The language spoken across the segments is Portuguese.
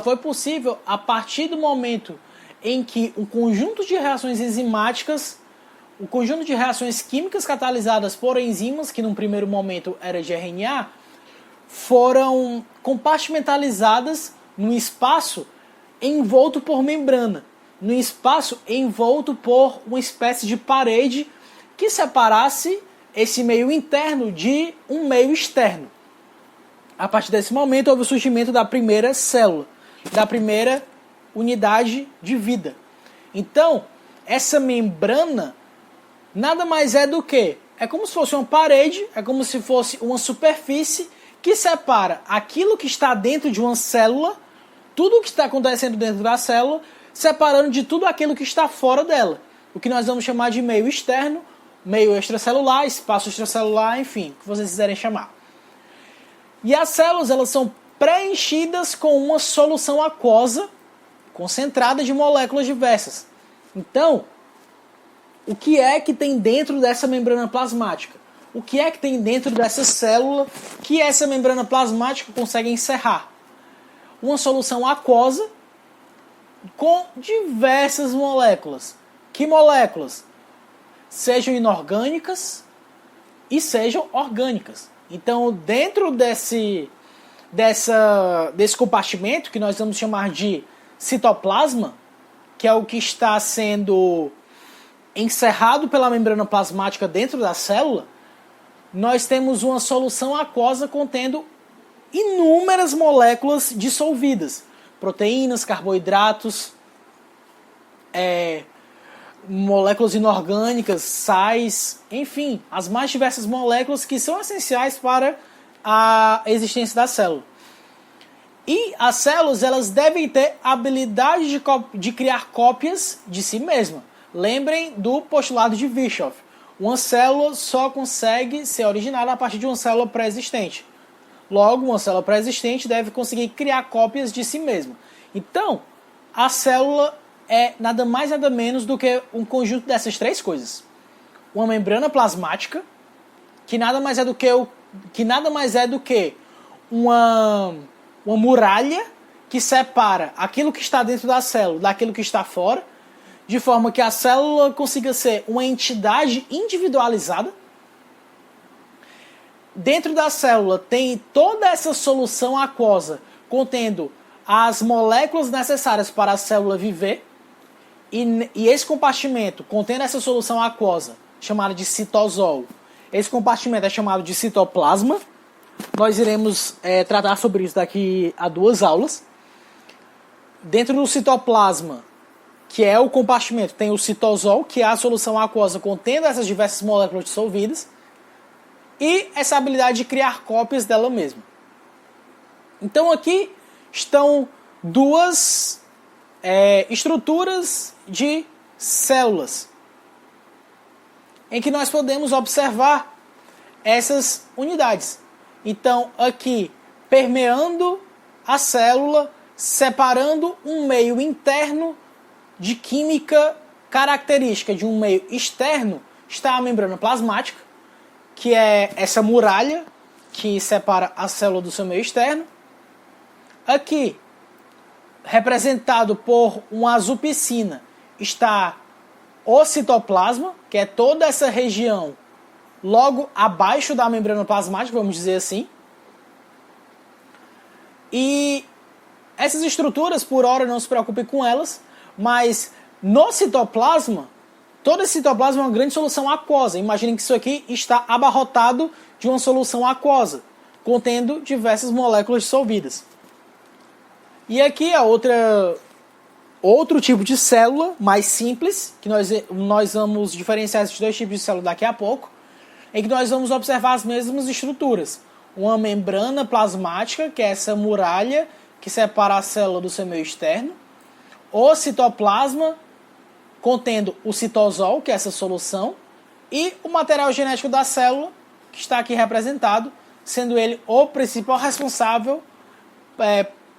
foi possível a partir do momento em que um conjunto de reações enzimáticas, o conjunto de reações químicas catalisadas por enzimas, que num primeiro momento era de RNA, foram compartimentalizadas num espaço envolto por membrana, num espaço envolto por uma espécie de parede que separasse esse meio interno de um meio externo. A partir desse momento houve o surgimento da primeira célula, da primeira unidade de vida. Então, essa membrana nada mais é do que, é como se fosse uma parede, é como se fosse uma superfície que separa aquilo que está dentro de uma célula, tudo o que está acontecendo dentro da célula, separando de tudo aquilo que está fora dela. O que nós vamos chamar de meio externo, meio extracelular, espaço extracelular, enfim, o que vocês quiserem chamar. E as células, elas são preenchidas com uma solução aquosa concentrada de moléculas diversas. Então, o que é que tem dentro dessa membrana plasmática? O que é que tem dentro dessa célula que essa membrana plasmática consegue encerrar? Uma solução aquosa com diversas moléculas. Que moléculas? Sejam inorgânicas e sejam orgânicas. Então, dentro desse compartimento, que nós vamos chamar de citoplasma, que é o que está sendo encerrado pela membrana plasmática dentro da célula, nós temos uma solução aquosa contendo inúmeras moléculas dissolvidas. Proteínas, carboidratos, moléculas inorgânicas, sais, enfim, as mais diversas moléculas que são essenciais para a existência da célula. E as células, elas devem ter a habilidade de criar cópias de si mesma. Lembrem do postulado de Virchow. Uma célula só consegue ser originada a partir de uma célula pré-existente. Logo, uma célula pré-existente deve conseguir criar cópias de si mesma. Então, a célula é nada mais nada menos do que um conjunto dessas três coisas. Uma membrana plasmática, que nada mais é do que uma muralha que separa aquilo que está dentro da célula daquilo que está fora, de forma que a célula consiga ser uma entidade individualizada. Dentro da célula tem toda essa solução aquosa contendo as moléculas necessárias para a célula viver, e esse compartimento contendo essa solução aquosa, chamada de citosol, esse compartimento é chamado de citoplasma. Nós iremos tratar sobre isso daqui a 2 aulas. Dentro do citoplasma, que é o compartimento, tem o citosol, que é a solução aquosa contendo essas diversas moléculas dissolvidas, e essa habilidade de criar cópias dela mesma. Então aqui estão 2 estruturas de células, em que nós podemos observar essas unidades. Então aqui, permeando a célula, separando um meio interno de química característica de um meio externo, está a membrana plasmática, que é essa muralha que separa a célula do seu meio externo. Aqui, representado por uma azul-piscina, está o citoplasma, que é toda essa região logo abaixo da membrana plasmática, vamos dizer assim. E essas estruturas, por hora, não se preocupe com elas, mas no citoplasma, todo esse citoplasma é uma grande solução aquosa. Imaginem que isso aqui está abarrotado de uma solução aquosa, contendo diversas moléculas dissolvidas. E aqui é outro tipo de célula, mais simples, que nós vamos diferenciar esses 2 tipos de célula daqui a pouco, em que nós vamos observar as mesmas estruturas. Uma membrana plasmática, que é essa muralha que separa a célula do seu meio externo. O citoplasma, contendo o citosol, que é essa solução. E o material genético da célula, que está aqui representado, sendo ele o principal responsável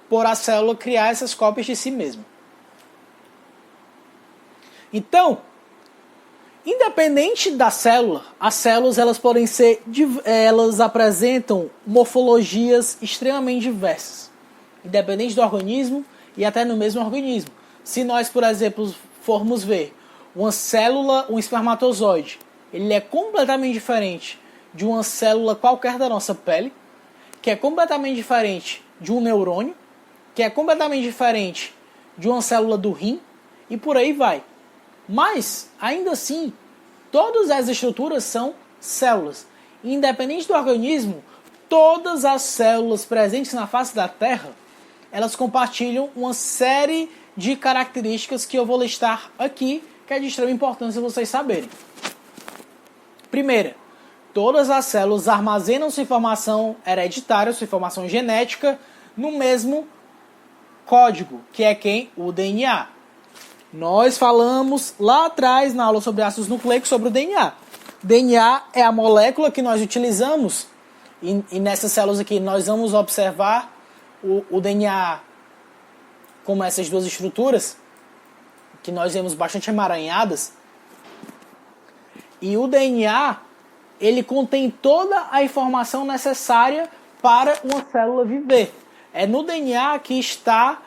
por a célula criar essas cópias de si mesma. Então, independente da célula, as células elas apresentam morfologias extremamente diversas. independente do organismo e até no mesmo organismo. Se nós, por exemplo, formos ver uma célula, um espermatozoide, ele é completamente diferente de uma célula qualquer da nossa pele, que é completamente diferente de um neurônio, que é completamente diferente de uma célula do rim, e por aí vai. Mas, ainda assim, todas as estruturas são células. Independente do organismo, todas as células presentes na face da Terra, elas compartilham uma série de características que eu vou listar aqui, que é de extrema importância vocês saberem. Primeira, todas as células armazenam sua informação hereditária, sua informação genética, no mesmo código, que é quem? O DNA. Nós falamos lá atrás, na aula sobre ácidos nucleicos, sobre o DNA. DNA é a molécula que nós utilizamos, e nessas células aqui nós vamos observar o DNA como essas duas estruturas, que nós vemos bastante emaranhadas. E o DNA, ele contém toda a informação necessária para uma célula viver. É no DNA que está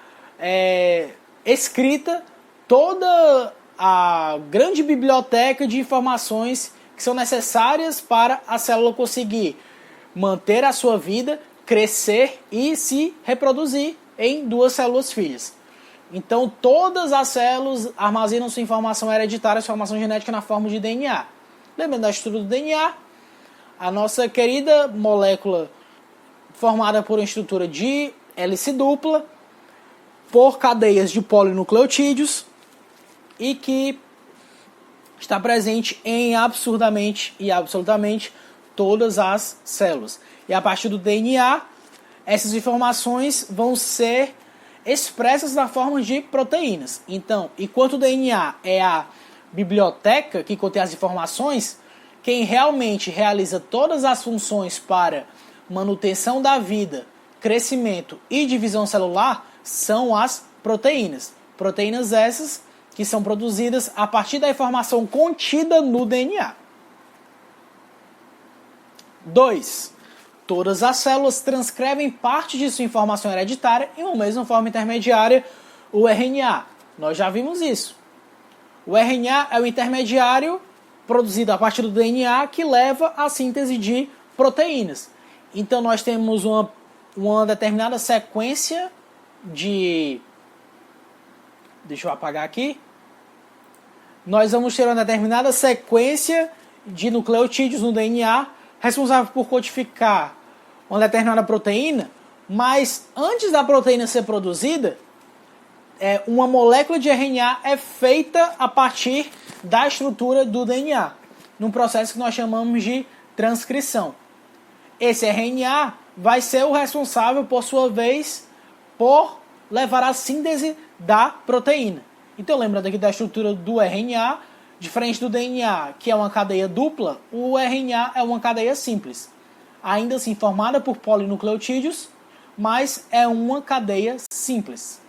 escrita toda a grande biblioteca de informações que são necessárias para a célula conseguir manter a sua vida, crescer e se reproduzir em duas células filhas. Então, todas as células armazenam sua informação hereditária, sua informação genética na forma de DNA. Lembrando da estrutura do DNA, a nossa querida molécula formada por uma estrutura de hélice dupla, por cadeias de polinucleotídeos, e que está presente em absurdamente e absolutamente todas as células. E a partir do DNA, essas informações vão ser expressas na forma de proteínas. Então, enquanto o DNA é a biblioteca que contém as informações, quem realmente realiza todas as funções para manutenção da vida, crescimento e divisão celular são as proteínas. Proteínas essas que são produzidas a partir da informação contida no DNA. 2. Todas as células transcrevem parte de sua informação hereditária em uma mesma forma intermediária, o RNA. Nós já vimos isso. O RNA é o intermediário produzido a partir do DNA que leva à síntese de proteínas. Então nós temos uma determinada sequência de... Deixa eu apagar aqui. Nós vamos ter uma determinada sequência de nucleotídeos no DNA responsável por codificar uma determinada proteína, mas antes da proteína ser produzida, uma molécula de RNA é feita a partir da estrutura do DNA, num processo que nós chamamos de transcrição. Esse RNA vai ser o responsável, por sua vez, por levar à síntese da proteína. Então, lembrando aqui da estrutura do RNA, diferente do DNA, que é uma cadeia dupla, o RNA é uma cadeia simples. Ainda assim formada por polinucleotídeos, mas é uma cadeia simples.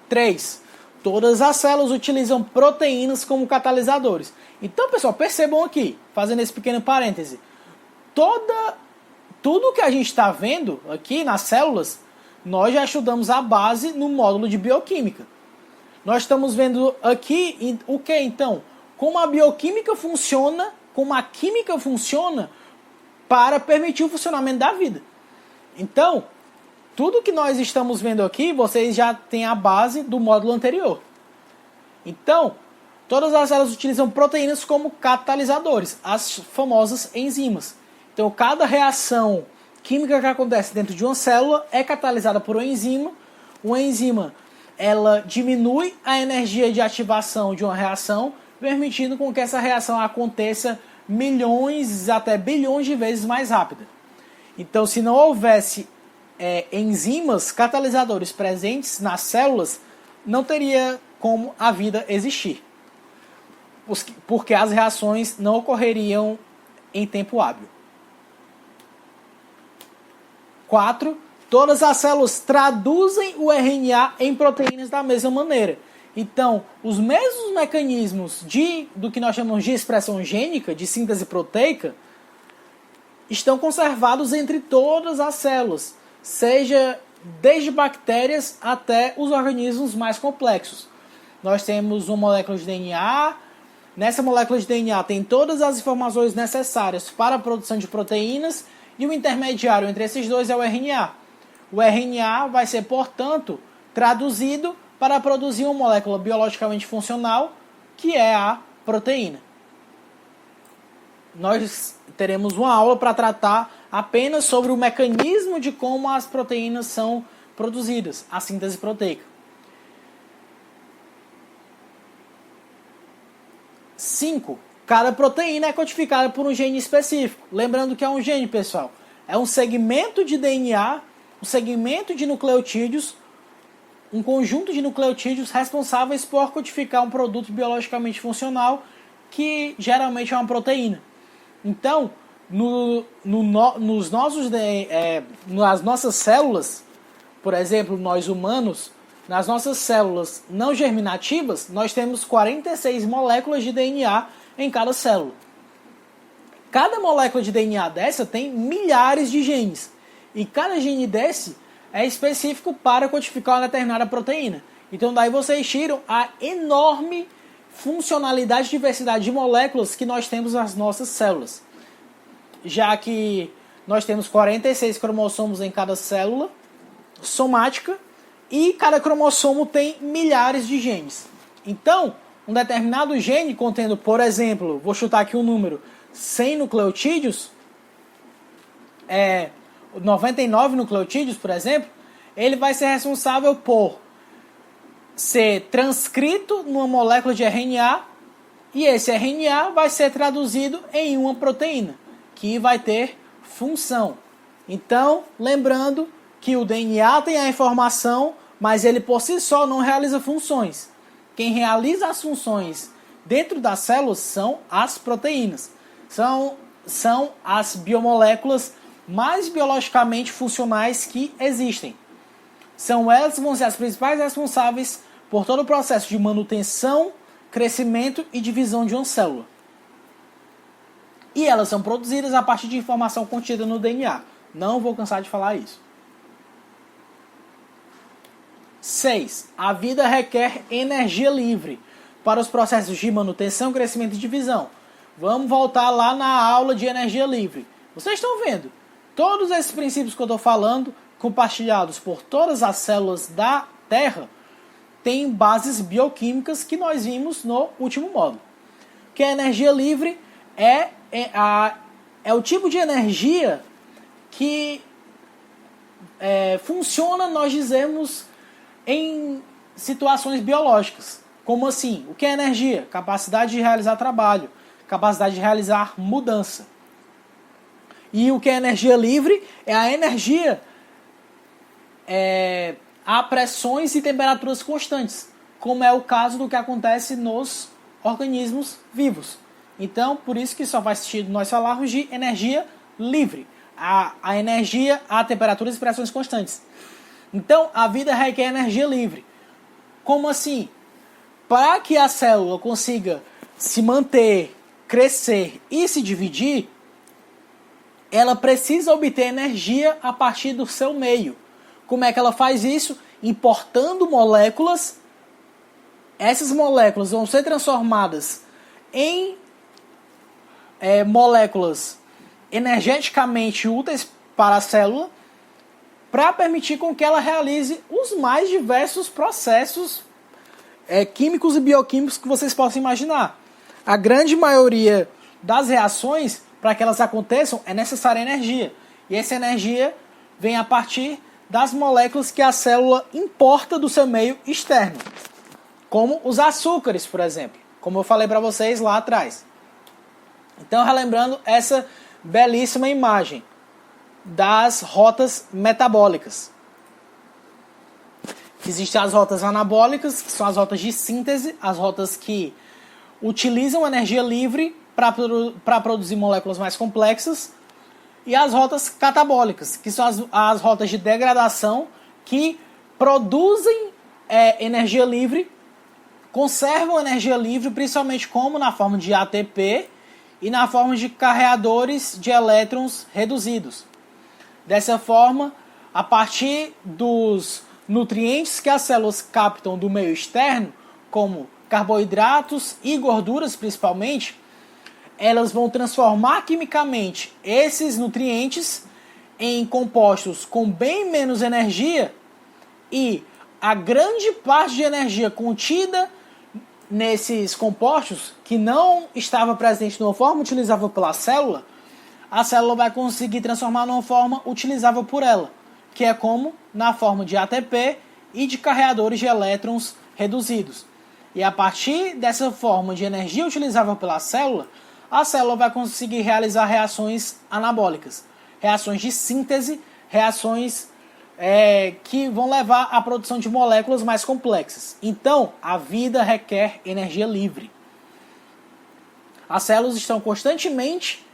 3. Todas as células utilizam proteínas como catalisadores. Então, pessoal, percebam aqui, fazendo esse pequeno parêntese, tudo que a gente está vendo aqui nas células, nós já estudamos a base no módulo de bioquímica. Nós estamos vendo aqui o que então? Como a bioquímica funciona, como a química funciona para permitir o funcionamento da vida. Então, tudo que nós estamos vendo aqui, vocês já têm a base do módulo anterior. Então, todas as células utilizam proteínas como catalisadores, as famosas enzimas. Então, cada reação química que acontece dentro de uma célula é catalisada por uma enzima. Uma enzima, ela diminui a energia de ativação de uma reação, permitindo com que essa reação aconteça milhões até bilhões de vezes mais rápida. Então, se não houvesse enzimas catalisadores presentes nas células, não teria como a vida existir, porque as reações não ocorreriam em tempo hábil. 4. Todas as células traduzem o RNA em proteínas da mesma maneira. Então, os mesmos mecanismos do que nós chamamos de expressão gênica, de síntese proteica, estão conservados entre todas as células, seja desde bactérias até os organismos mais complexos. Nós temos uma molécula de DNA. Nessa molécula de DNA tem todas as informações necessárias para a produção de proteínas e o intermediário entre esses dois é o RNA. O RNA vai ser, portanto, traduzido para produzir uma molécula biologicamente funcional, que é a proteína. Nós teremos uma aula para tratar apenas sobre o mecanismo de como as proteínas são produzidas, a síntese proteica. 5. Cada proteína é codificada por um gene específico. Lembrando que é um gene, pessoal. É um segmento de DNA, um segmento de nucleotídeos, um conjunto de nucleotídeos responsáveis por codificar um produto biologicamente funcional, que geralmente é uma proteína. Então, nas nossas células, por exemplo, nós humanos, nas nossas células não germinativas, nós temos 46 moléculas de DNA em cada célula. Cada molécula de DNA dessa tem milhares de genes. E cada gene desse é específico para codificar uma determinada proteína. Então daí vocês tiram a enorme funcionalidade e diversidade de moléculas que nós temos nas nossas células. Já que nós temos 46 cromossomos em cada célula somática, e cada cromossomo tem milhares de genes. Então, um determinado gene contendo, por exemplo, vou chutar aqui um número, 100 nucleotídeos, 99 nucleotídeos, por exemplo, ele vai ser responsável por ser transcrito numa molécula de RNA, e esse RNA vai ser traduzido em uma proteína, que vai ter função. Então, lembrando que o DNA tem a informação, mas ele por si só não realiza funções. Quem realiza as funções dentro das células são as proteínas. São as biomoléculas mais biologicamente funcionais que existem. São elas que vão ser as principais responsáveis por todo o processo de manutenção, crescimento e divisão de uma célula. E elas são produzidas a partir de informação contida no DNA. Não vou cansar de falar isso. 6. A vida requer energia livre para os processos de manutenção, crescimento e divisão. Vamos voltar lá na aula de energia livre. Vocês estão vendo? Todos esses princípios que eu estou falando, compartilhados por todas as células da Terra, têm bases bioquímicas que nós vimos no último módulo. Que a energia livre é o tipo de energia que funciona, nós dizemos, em situações biológicas. Como assim? O que é energia? Capacidade de realizar trabalho, capacidade de realizar mudança. E o que é energia livre? É a energia a pressões e temperaturas constantes, como é o caso do que acontece nos organismos vivos. Então, por isso que só faz sentido nós falarmos de energia livre. A energia a temperaturas e pressões constantes. Então, a vida requer energia livre. Como assim? Para que a célula consiga se manter, crescer e se dividir, ela precisa obter energia a partir do seu meio. Como é que ela faz isso? Importando moléculas. Essas moléculas vão ser transformadas em moléculas energeticamente úteis para a célula, para permitir com que ela realize os mais diversos processos químicos e bioquímicos que vocês possam imaginar. A grande maioria das reações, para que elas aconteçam, é necessária energia. E essa energia vem a partir das moléculas que a célula importa do seu meio externo. Como os açúcares, por exemplo. Como eu falei para vocês lá atrás. Então, relembrando essa belíssima imagem das rotas metabólicas. Existem as rotas anabólicas, que são as rotas de síntese, as rotas que utilizam energia livre para produzir moléculas mais complexas, e as rotas catabólicas, que são as rotas de degradação, que produzem energia livre, conservam energia livre, principalmente como na forma de ATP e na forma de carreadores de elétrons reduzidos. Dessa forma, a partir dos nutrientes que as células captam do meio externo, como carboidratos e gorduras principalmente, elas vão transformar quimicamente esses nutrientes em compostos com bem menos energia, e a grande parte de energia contida nesses compostos, que não estava presente numa forma utilizável pela célula, a célula vai conseguir transformar numa forma utilizável por ela, que é como na forma de ATP e de carreadores de elétrons reduzidos. E a partir dessa forma de energia utilizável pela célula, a célula vai conseguir realizar reações anabólicas, reações de síntese, reações que vão levar à produção de moléculas mais complexas. Então, a vida requer energia livre. As células estão constantemente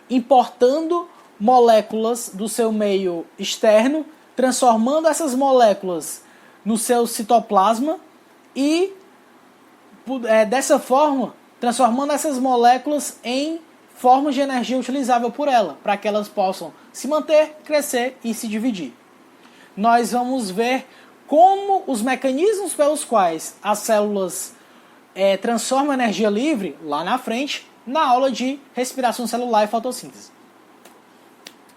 importando moléculas do seu meio externo, transformando essas moléculas no seu citoplasma e, dessa forma, transformando essas moléculas em formas de energia utilizável por ela, para que elas possam se manter, crescer e se dividir. Nós vamos ver como os mecanismos pelos quais as células transformam energia livre lá na frente, na aula de respiração celular e fotossíntese.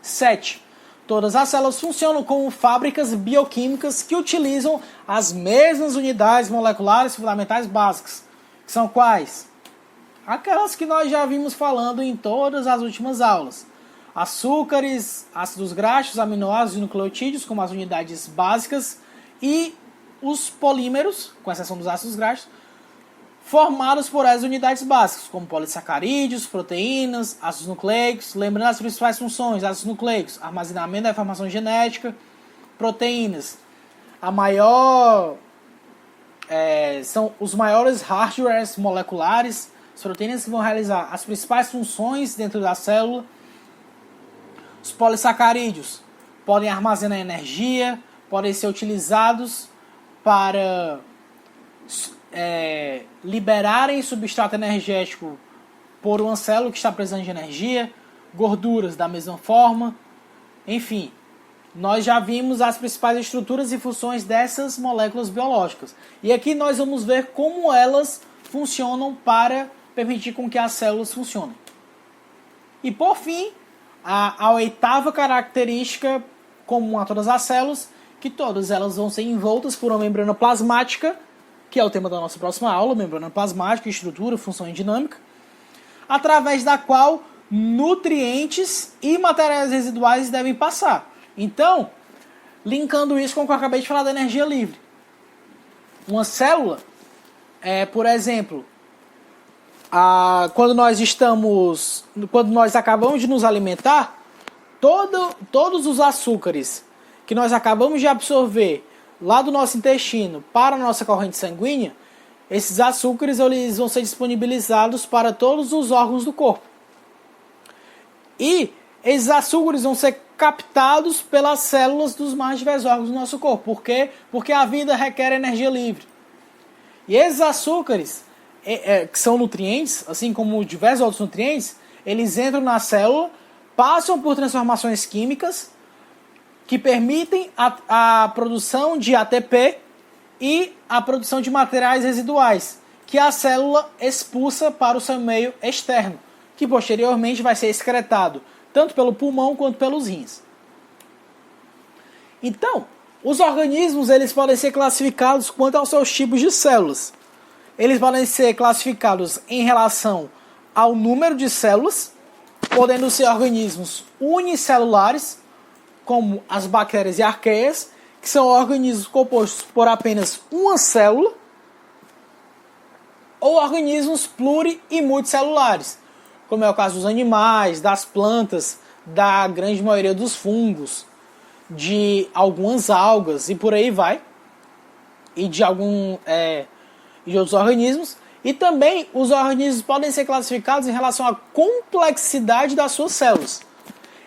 7. Todas as células funcionam como fábricas bioquímicas que utilizam as mesmas unidades moleculares fundamentais básicas. Que são quais? Aquelas que nós já vimos falando em todas as últimas aulas. Açúcares, ácidos graxos, aminoácidos e nucleotídeos como as unidades básicas, e os polímeros, com exceção dos ácidos graxos, formados por essas unidades básicas, como polissacarídeos, proteínas, ácidos nucleicos. Lembrando as principais funções: ácidos nucleicos, armazenamento da informação genética; proteínas, são os maiores hardwares moleculares, as proteínas que vão realizar as principais funções dentro da célula. Os polissacarídeos podem armazenar energia, podem ser utilizados para liberarem substrato energético por uma célula que está precisando de energia. Gorduras da mesma forma. Enfim, nós já vimos as principais estruturas e funções dessas moléculas biológicas. E aqui nós vamos ver como elas funcionam para permitir com que as células funcionem. E por fim, a oitava característica comum a todas as células, que todas elas vão ser envoltas por uma membrana plasmática, que é o tema da nossa próxima aula: membrana plasmática, estrutura, função e dinâmica, através da qual nutrientes e materiais residuais devem passar. Então, linkando isso com o que eu acabei de falar da energia livre. Uma célula, por exemplo, quando nós acabamos de nos alimentar, todos os açúcares que nós acabamos de absorver lá do nosso intestino para a nossa corrente sanguínea, esses açúcares eles vão ser disponibilizados para todos os órgãos do corpo. E esses açúcares vão ser captados pelas células dos mais diversos órgãos do nosso corpo. Por quê? Porque a vida requer energia livre. E esses açúcares, que são nutrientes, assim como diversos outros nutrientes, eles entram na célula, passam por transformações químicas que permitem a produção de ATP e a produção de materiais residuais, que a célula expulsa para o seu meio externo, que posteriormente vai ser excretado tanto pelo pulmão quanto pelos rins. Então, os organismos eles podem ser classificados quanto aos seus tipos de células. Eles podem ser classificados em relação ao número de células, podendo ser organismos unicelulares, como as bactérias e arqueias, que são organismos compostos por apenas uma célula, ou organismos pluri- e multicelulares, como é o caso dos animais, das plantas, da grande maioria dos fungos, de algumas algas e por aí vai, e de outros organismos. E também os organismos podem ser classificados em relação à complexidade das suas células,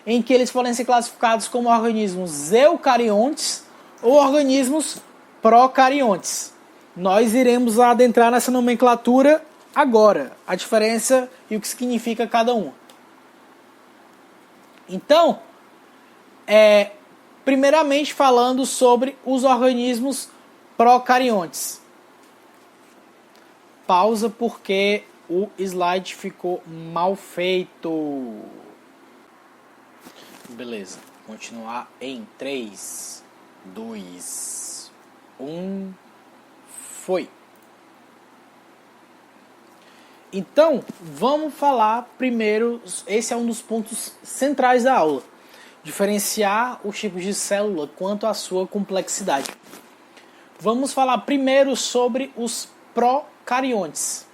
em que eles podem ser classificados como organismos eucariontes ou organismos procariontes. Nós iremos adentrar nessa nomenclatura agora, a diferença e o que significa cada uma. Então, Primeiramente falando sobre os organismos procariontes. Pausa porque o slide ficou mal feito. Beleza, continuar em 3, 2, 1, foi. Então, vamos falar primeiro, esse é um dos pontos centrais da aula, diferenciar os tipos de célula quanto à sua complexidade. Vamos falar primeiro sobre os procariontes.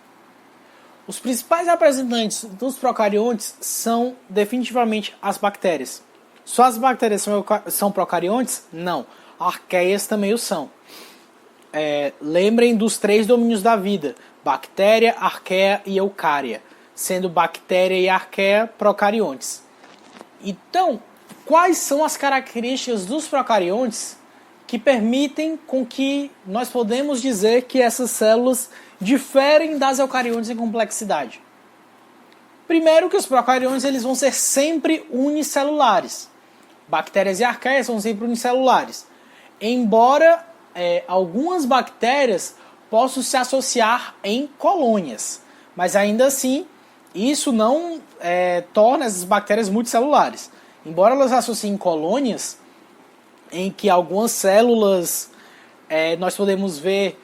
Os principais representantes dos procariontes são definitivamente as bactérias. Só as bactérias são procariontes? Não. Arqueias também o são. Lembrem dos 3 domínios da vida: bactéria, arqueia e eucária, sendo bactéria e arqueia procariontes. Então, quais são as características dos procariontes que permitem com que nós podemos dizer que essas células diferem das eucariontes em complexidade? Primeiro, que os procariontes eles vão ser sempre unicelulares. Bactérias e arqueias são sempre unicelulares. Embora algumas bactérias possam se associar em colônias, mas ainda assim isso não torna essas bactérias multicelulares. Embora elas associem em colônias, em que algumas células nós podemos ver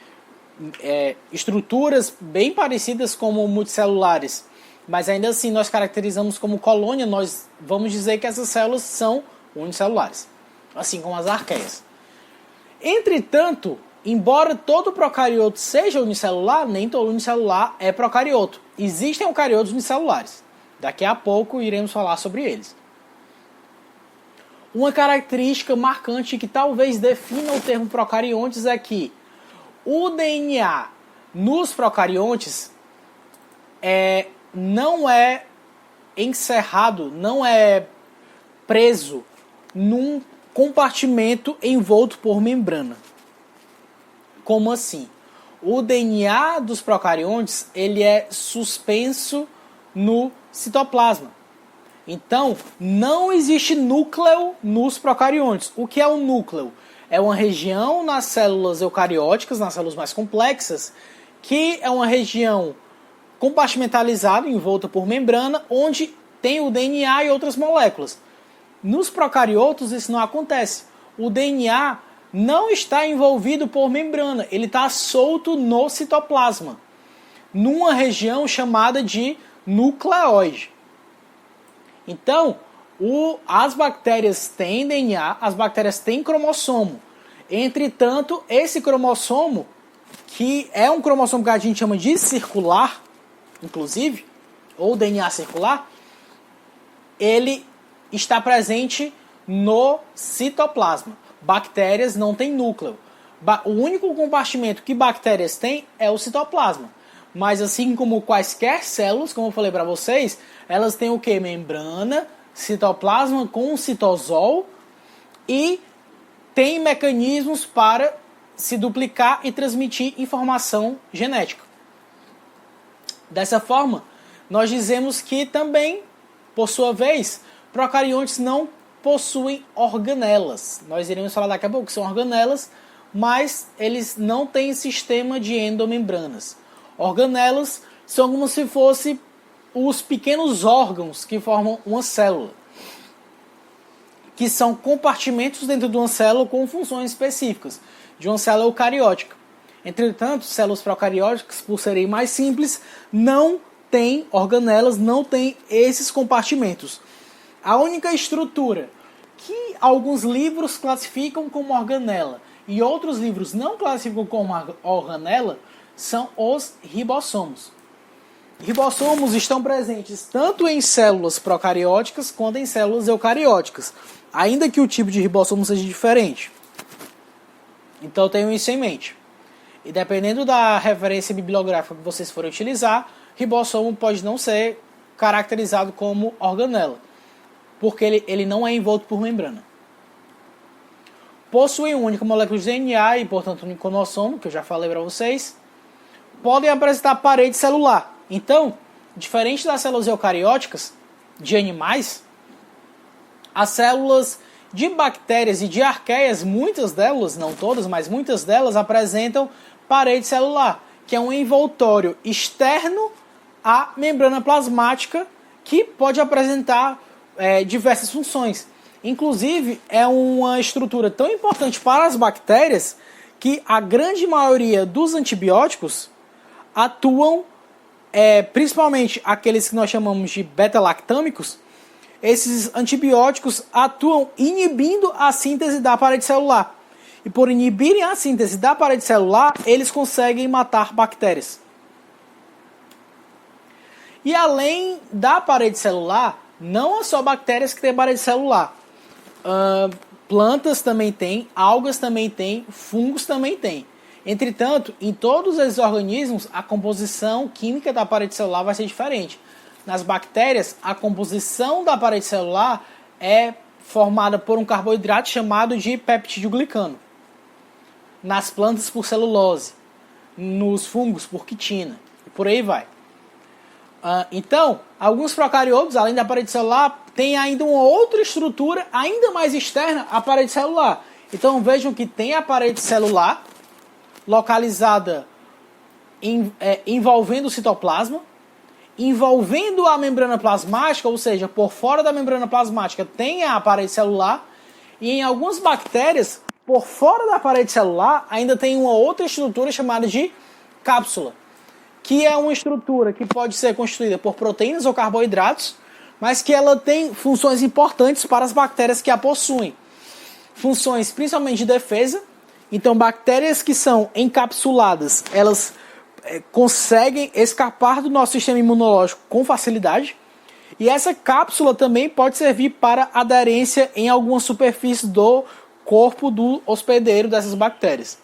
estruturas bem parecidas como multicelulares, mas ainda assim nós caracterizamos como colônia, nós vamos dizer que essas células são unicelulares, assim como as arqueias. Entretanto, embora todo procarioto seja unicelular, nem todo unicelular é procarioto. Existem eucariotos unicelulares. Daqui a pouco iremos falar sobre eles. Uma característica marcante que talvez defina o termo procariontes é que o DNA nos procariontes não é encerrado, não é preso num compartimento envolto por membrana. Como assim? O DNA dos procariontes ele é suspenso no citoplasma. Então, não existe núcleo nos procariontes. O que é um núcleo? É uma região nas células eucarióticas, nas células mais complexas, que é uma região compartimentalizada, envolta por membrana, onde tem o DNA e outras moléculas. Nos procariotos isso não acontece. O DNA não está envolvido por membrana, ele está solto no citoplasma, numa região chamada de nucleóide. Então, as bactérias têm DNA, as bactérias têm cromossomo. Entretanto, esse cromossomo, que é um cromossomo que a gente chama de circular, inclusive, ou DNA circular, ele está presente no citoplasma. Bactérias não têm núcleo. O único compartimento que bactérias têm é o citoplasma. Mas assim como quaisquer células, como eu falei para vocês, elas têm o que? Membrana, citoplasma com citosol e tem mecanismos para se duplicar e transmitir informação genética. Dessa forma, nós dizemos que também, por sua vez, procariontes não possuem organelas. Nós iremos falar daqui a pouco que são organelas, mas eles não têm sistema de endomembranas. Organelas são como se fossem os pequenos órgãos que formam uma célula, que são compartimentos dentro de uma célula com funções específicas, de uma célula eucariótica. Entretanto, células procarióticas, por serem mais simples, não têm organelas, não têm esses compartimentos. A única estrutura que alguns livros classificam como organela e outros livros não classificam como organela são os ribossomos. Ribossomos estão presentes tanto em células procarióticas quanto em células eucarióticas, ainda que o tipo de ribossomo seja diferente. Então tenham isso em mente. E dependendo da referência bibliográfica que vocês forem utilizar, ribossomo pode não ser caracterizado como organela, porque ele não é envolto por membrana. Possuem uma única molécula de DNA e, portanto, um iconossomo, que eu já falei para vocês. Podem apresentar parede celular. Então, diferente das células eucarióticas de animais, as células de bactérias e de arqueias, muitas delas, não todas, mas muitas delas apresentam parede celular, que é um envoltório externo à membrana plasmática que pode apresentar diversas funções. Inclusive, é uma estrutura tão importante para as bactérias que a grande maioria dos antibióticos atuam, principalmente aqueles que nós chamamos de beta-lactâmicos. Esses antibióticos atuam inibindo a síntese da parede celular. E por inibirem a síntese da parede celular, eles conseguem matar bactérias. E além da parede celular, não é só bactérias que têm parede celular. Plantas também têm, algas também têm, fungos também têm. Entretanto, em todos esses organismos, a composição química da parede celular vai ser diferente. Nas bactérias, a composição da parede celular é formada por um carboidrato chamado de peptidoglicano. Nas plantas, por celulose. Nos fungos, por quitina. E por aí vai. Então, alguns procariotos, além da parede celular, têm ainda uma outra estrutura ainda mais externa à parede celular. Então, vejam que tem a parede celular localizada envolvendo o citoplasma, envolvendo a membrana plasmática, ou seja, por fora da membrana plasmática tem a parede celular, e em algumas bactérias, por fora da parede celular, ainda tem uma outra estrutura chamada de cápsula, que é uma estrutura que pode ser constituída por proteínas ou carboidratos, mas que ela tem funções importantes para as bactérias que a possuem. Funções principalmente de defesa. Então, bactérias que são encapsuladas, elas conseguem escapar do nosso sistema imunológico com facilidade. E essa cápsula também pode servir para aderência em alguma superfície do corpo do hospedeiro dessas bactérias.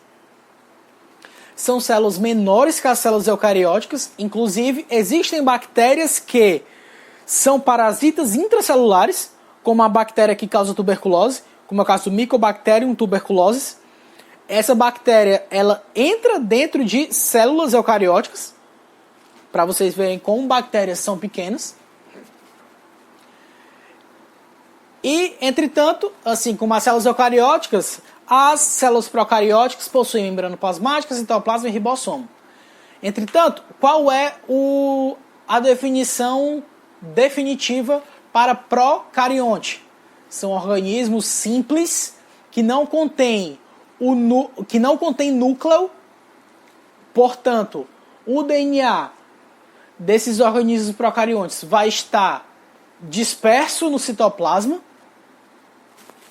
São células menores que as células eucarióticas. Inclusive, existem bactérias que são parasitas intracelulares, como a bactéria que causa tuberculose, como é o caso do Mycobacterium tuberculosis. Essa bactéria, ela entra dentro de células eucarióticas, para vocês verem como bactérias são pequenas. E, entretanto, assim como as células eucarióticas, as células procarióticas possuem membrana plasmática, citoplasma e ribossomo. Entretanto, qual é a definição definitiva para procarionte? São organismos simples que não contêm núcleo. Portanto, o DNA desses organismos procariontes vai estar disperso no citoplasma.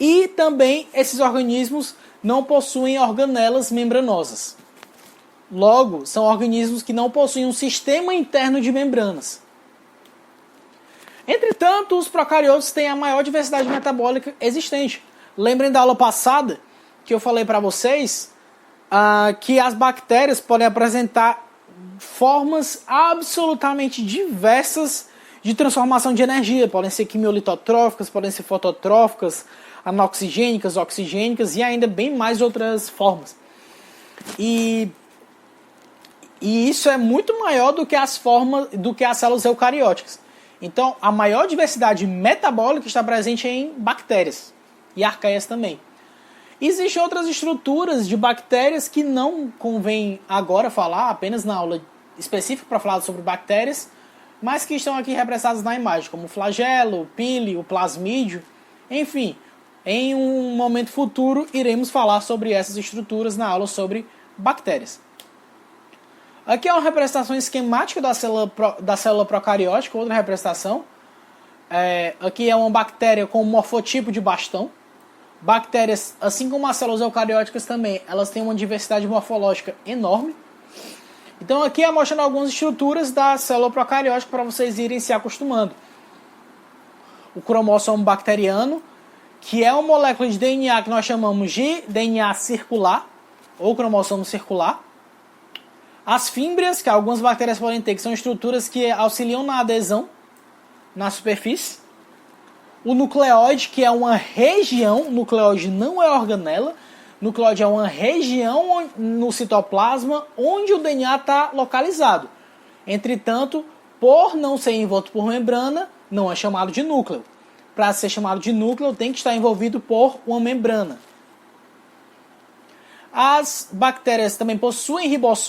E também esses organismos não possuem organelas membranosas. Logo, são organismos que não possuem um sistema interno de membranas. Entretanto, os procariotos têm a maior diversidade metabólica existente. Lembrem da aula passada que eu falei para vocês que as bactérias podem apresentar formas absolutamente diversas de transformação de energia. Podem ser quimiolitotróficas, podem ser fototróficas, anoxigênicas, oxigênicas e ainda bem mais outras formas. E isso é muito maior do que as células eucarióticas. Então, a maior diversidade metabólica está presente em bactérias e arqueias também. Existem outras estruturas de bactérias que não convém agora falar, apenas na aula específica para falar sobre bactérias, mas que estão aqui representadas na imagem, como o flagelo, o pile, o plasmídio, enfim. Em um momento futuro, iremos falar sobre essas estruturas na aula sobre bactérias. Aqui é uma representação esquemática da célula procariótica, outra representação. Aqui é uma bactéria com um morfotipo de bastão. Bactérias, assim como as células eucarióticas também, elas têm uma diversidade morfológica enorme. Então aqui é mostrando algumas estruturas da célula procariótica para vocês irem se acostumando. O cromossomo bacteriano, que é uma molécula de DNA que nós chamamos de DNA circular, ou cromossomo circular. As fímbrias, que algumas bactérias podem ter, que são estruturas que auxiliam na adesão na superfície. O nucleóide, que é uma região, nucleóide não é organela, nucleóide é uma região no citoplasma onde o DNA está localizado. Entretanto, por não ser envolto por membrana, não é chamado de núcleo. para ser chamado de núcleo, tem que estar envolvido por uma membrana. As bactérias também possuem ribossomos